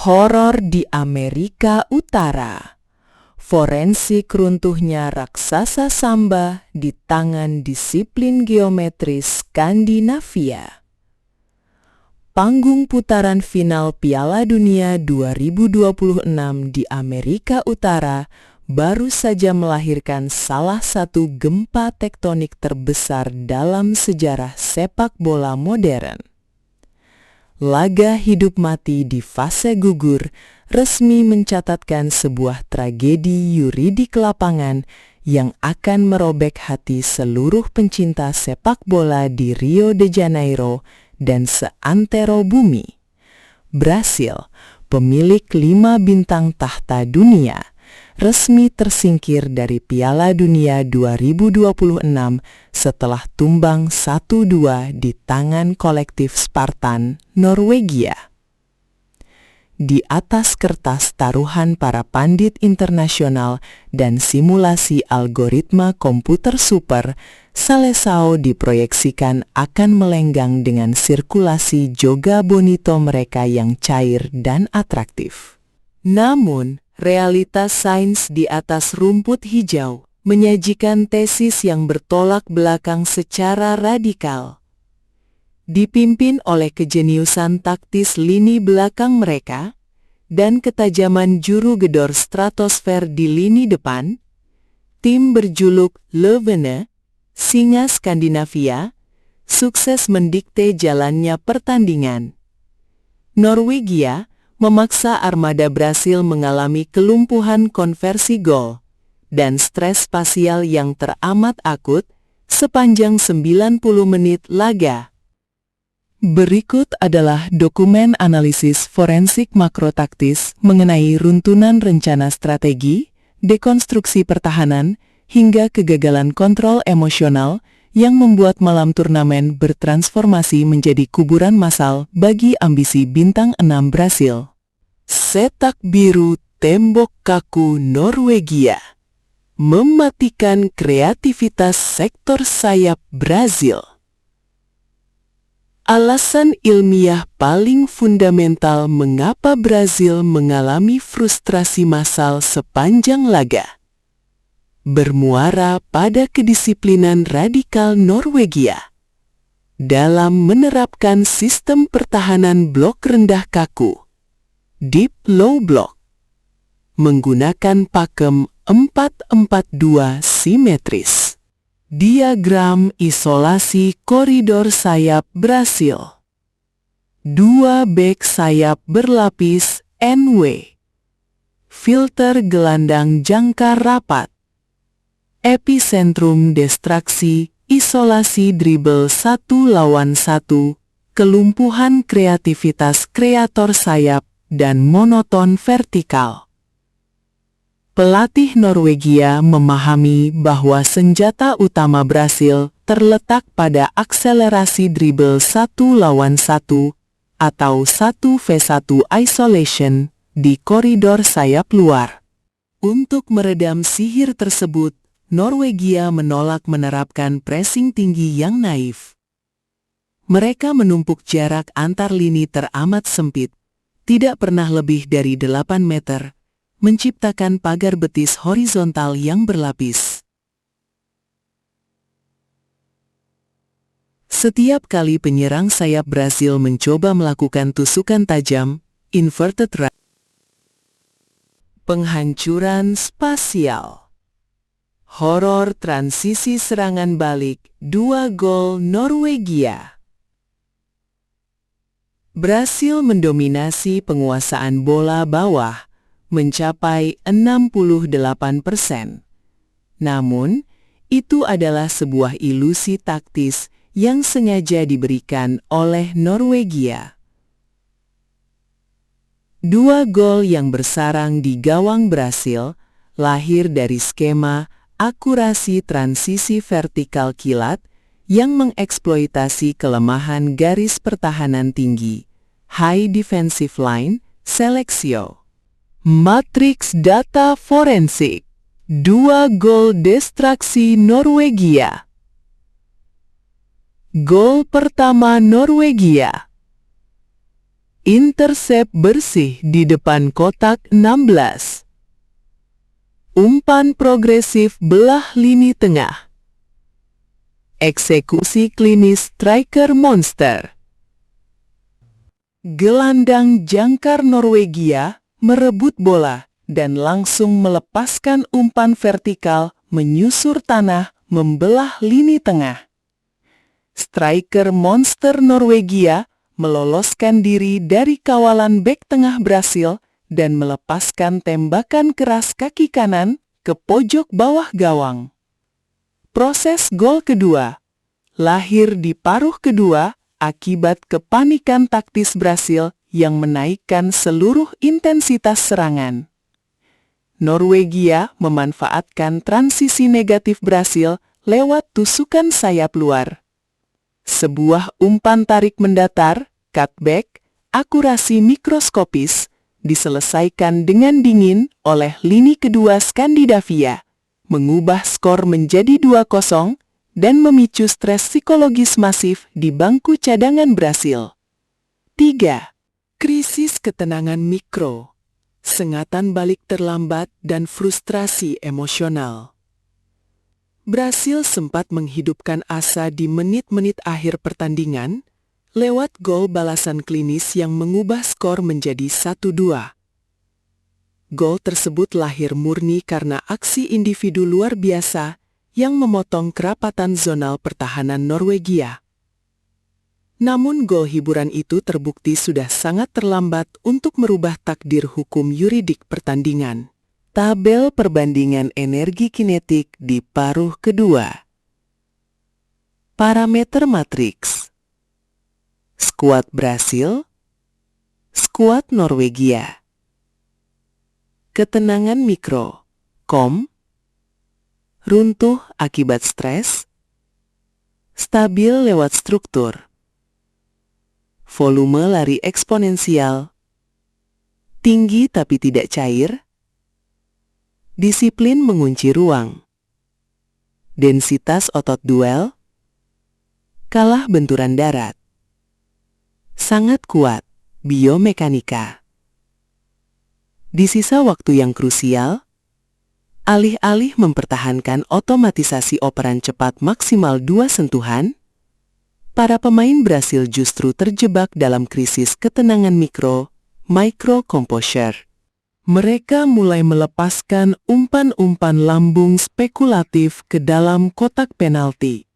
Horor di Amerika Utara. Forensik runtuhnya raksasa Samba di tangan disiplin geometris Skandinavia. Panggung putaran final Piala Dunia 2026 di Amerika Utara baru saja melahirkan salah satu gempa tektonik terbesar dalam sejarah sepak bola modern. Laga hidup mati di fase gugur resmi mencatatkan sebuah tragedi yuridik lapangan yang akan merobek hati seluruh pencinta sepak bola di Rio de Janeiro dan seantero bumi. Brasil, pemilik 5 bintang tahta dunia, resmi tersingkir dari Piala Dunia 2026 setelah tumbang 1-2 di tangan kolektif Spartan, Norwegia. Di atas kertas taruhan para pandit internasional dan simulasi algoritma komputer super, Seleção diproyeksikan akan melenggang dengan sirkulasi joga bonito mereka yang cair dan atraktif. Namun, realitas sains di atas rumput hijau menyajikan tesis yang bertolak belakang secara radikal. Dipimpin oleh kejeniusan taktis lini belakang mereka dan ketajaman juru gedor stratosfer di lini depan, tim berjuluk Löwene, Singa Skandinavia, sukses mendikte jalannya pertandingan. Norwegia memaksa armada Brasil mengalami kelumpuhan konversi gol dan stres spasial yang teramat akut sepanjang 90 menit laga. Berikut adalah dokumen analisis forensik makrotaktis mengenai runtunan rencana strategi, dekonstruksi pertahanan, hingga kegagalan kontrol emosional yang membuat malam turnamen bertransformasi menjadi kuburan massal bagi ambisi bintang 6 Brasil. Setak biru tembok kaku Norwegia mematikan kreativitas sektor sayap Brasil. Alasan ilmiah paling fundamental mengapa Brasil mengalami frustrasi massal sepanjang laga bermuara pada kedisiplinan radikal Norwegia dalam menerapkan sistem pertahanan blok rendah kaku, deep low block, menggunakan pakem 4-4-2 simetris. Diagram isolasi koridor sayap Brasil. 2 bek sayap berlapis NW. Filter gelandang jangkar rapat. Epicentrum distraksi, isolasi dribble 1 lawan 1, kelumpuhan kreativitas kreator sayap, dan monoton vertikal. Pelatih Norwegia memahami bahwa senjata utama Brasil terletak pada akselerasi dribble 1 lawan 1 atau 1v1 isolation di koridor sayap luar. Untuk meredam sihir tersebut, Norwegia menolak menerapkan pressing tinggi yang naif. Mereka menumpuk jarak antar lini teramat sempit, tidak pernah lebih dari 8 meter, menciptakan pagar betis horizontal yang berlapis. Setiap kali penyerang sayap Brasil mencoba melakukan tusukan tajam, inverted right, penghancuran spasial. Horor transisi serangan balik, 2 gol Norwegia. Brasil mendominasi penguasaan bola bawah, mencapai 68%. Namun, itu adalah sebuah ilusi taktis yang sengaja diberikan oleh Norwegia. 2 gol yang bersarang di gawang Brasil lahir dari skema akurasi transisi vertikal kilat yang mengeksploitasi kelemahan garis pertahanan tinggi, high defensive line, Seleção. Matriks data forensik, 2 gol distraksi Norwegia. Gol pertama Norwegia. Intercept bersih di depan kotak 16. Umpan progresif belah lini tengah. Eksekusi klinis striker monster. Gelandang jangkar Norwegia merebut bola dan langsung melepaskan umpan vertikal menyusur tanah membelah lini tengah. Striker monster Norwegia meloloskan diri dari kawalan bek tengah Brasil dan melepaskan tembakan keras kaki kanan ke pojok bawah gawang. Proses gol kedua lahir di paruh kedua akibat kepanikan taktis Brasil yang menaikkan seluruh intensitas serangan. Norwegia memanfaatkan transisi negatif Brasil lewat tusukan sayap luar. Sebuah umpan tarik mendatar, cutback, akurasi mikroskopis, diselesaikan dengan dingin oleh lini kedua Skandinavia, mengubah skor menjadi 2-0 dan memicu stres psikologis masif di bangku cadangan Brasil. 3. Krisis ketenangan mikro, sengatan balik terlambat dan frustrasi emosional. Brasil sempat menghidupkan asa di menit-menit akhir pertandingan lewat gol balasan klinis yang mengubah skor menjadi 1-2. Gol tersebut lahir murni karena aksi individu luar biasa yang memotong kerapatan zonal pertahanan Norwegia. Namun gol hiburan itu terbukti sudah sangat terlambat untuk merubah takdir hukum yuridik pertandingan. Tabel perbandingan energi kinetik di paruh kedua. Parameter matriks. Skuad Brasil, skuad Norwegia. Ketenangan mikro, runtuh akibat stres, stabil lewat struktur. Volume lari eksponensial, tinggi tapi tidak cair. Disiplin mengunci ruang. Densitas otot duel. Kalah benturan darat. Sangat kuat, biomekanika. Di sisa waktu yang krusial, alih-alih mempertahankan otomatisasi operan cepat maksimal 2 sentuhan, para pemain Brasil justru terjebak dalam krisis ketenangan mikro, micro composure. Mereka mulai melepaskan umpan-umpan lambung spekulatif ke dalam kotak penalti,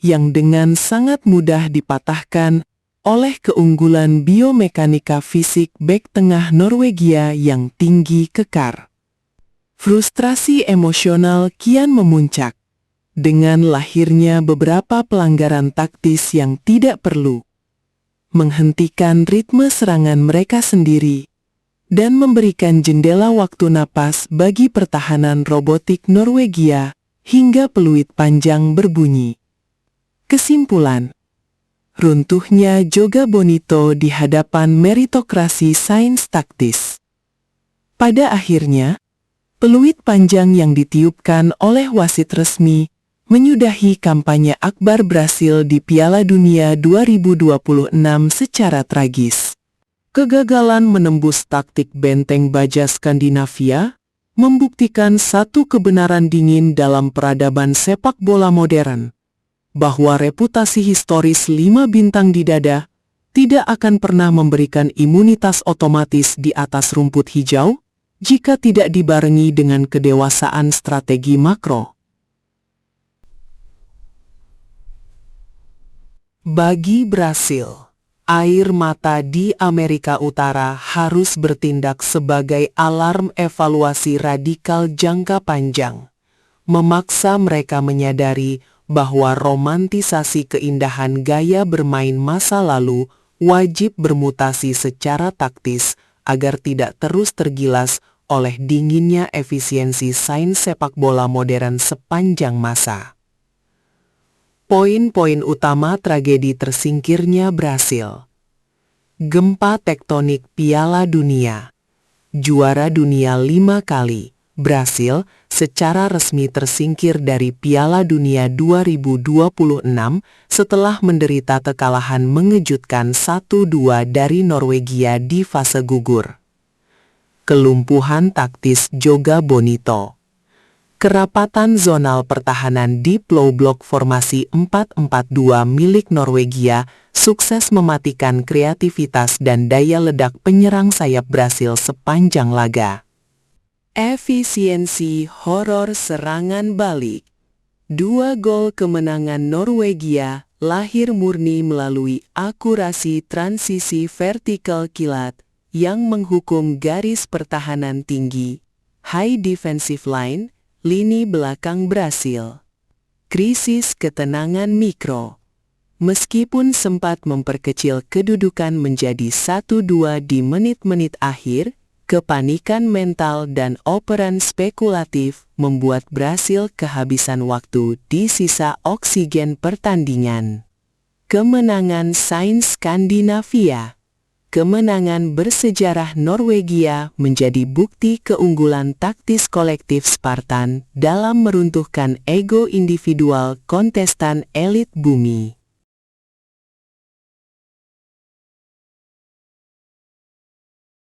yang dengan sangat mudah dipatahkan oleh keunggulan biomekanika fisik bek tengah Norwegia yang tinggi kekar. Frustrasi emosional kian memuncak, dengan lahirnya beberapa pelanggaran taktis yang tidak perlu, menghentikan ritme serangan mereka sendiri, dan memberikan jendela waktu napas bagi pertahanan robotik Norwegia hingga peluit panjang berbunyi. Kesimpulan, runtuhnya Joga Bonito di hadapan meritokrasi sains taktis. Pada akhirnya, peluit panjang yang ditiupkan oleh wasit resmi menyudahi kampanye akbar Brasil di Piala Dunia 2026 secara tragis. Kegagalan menembus taktik benteng baja Skandinavia membuktikan satu kebenaran dingin dalam peradaban sepak bola modern, bahwa reputasi historis 5 bintang di dada tidak akan pernah memberikan imunitas otomatis di atas rumput hijau jika tidak dibarengi dengan kedewasaan strategi makro. Bagi Brasil, air mata di Amerika Utara harus bertindak sebagai alarm evaluasi radikal jangka panjang, memaksa mereka menyadari bahwa romantisasi keindahan gaya bermain masa lalu wajib bermutasi secara taktis agar tidak terus tergilas oleh dinginnya efisiensi sains sepak bola modern sepanjang masa. Poin-poin utama tragedi tersingkirnya Brasil. Gempa tektonik Piala Dunia. Juara dunia 5 kali, Brasil secara resmi tersingkir dari Piala Dunia 2026 setelah menderita kekalahan mengejutkan 1-2 dari Norwegia di fase gugur. Kelumpuhan taktis Joga Bonito. Kerapatan zonal pertahanan di low block formasi 4-4-2 milik Norwegia sukses mematikan kreativitas dan daya ledak penyerang sayap Brasil sepanjang laga. Efisiensi horor serangan balik. 2 gol kemenangan Norwegia lahir murni melalui akurasi transisi vertikal kilat yang menghukum garis pertahanan tinggi, high defensive line, lini belakang Brasil. Krisis ketenangan mikro. Meskipun sempat memperkecil kedudukan menjadi 1-2 di menit-menit akhir, kepanikan mental dan operan spekulatif membuat Brasil kehabisan waktu di sisa oksigen pertandingan. Kemenangan Sains Skandinavia. Kemenangan bersejarah Norwegia menjadi bukti keunggulan taktis kolektif Spartan dalam meruntuhkan ego individual kontestan elit bumi.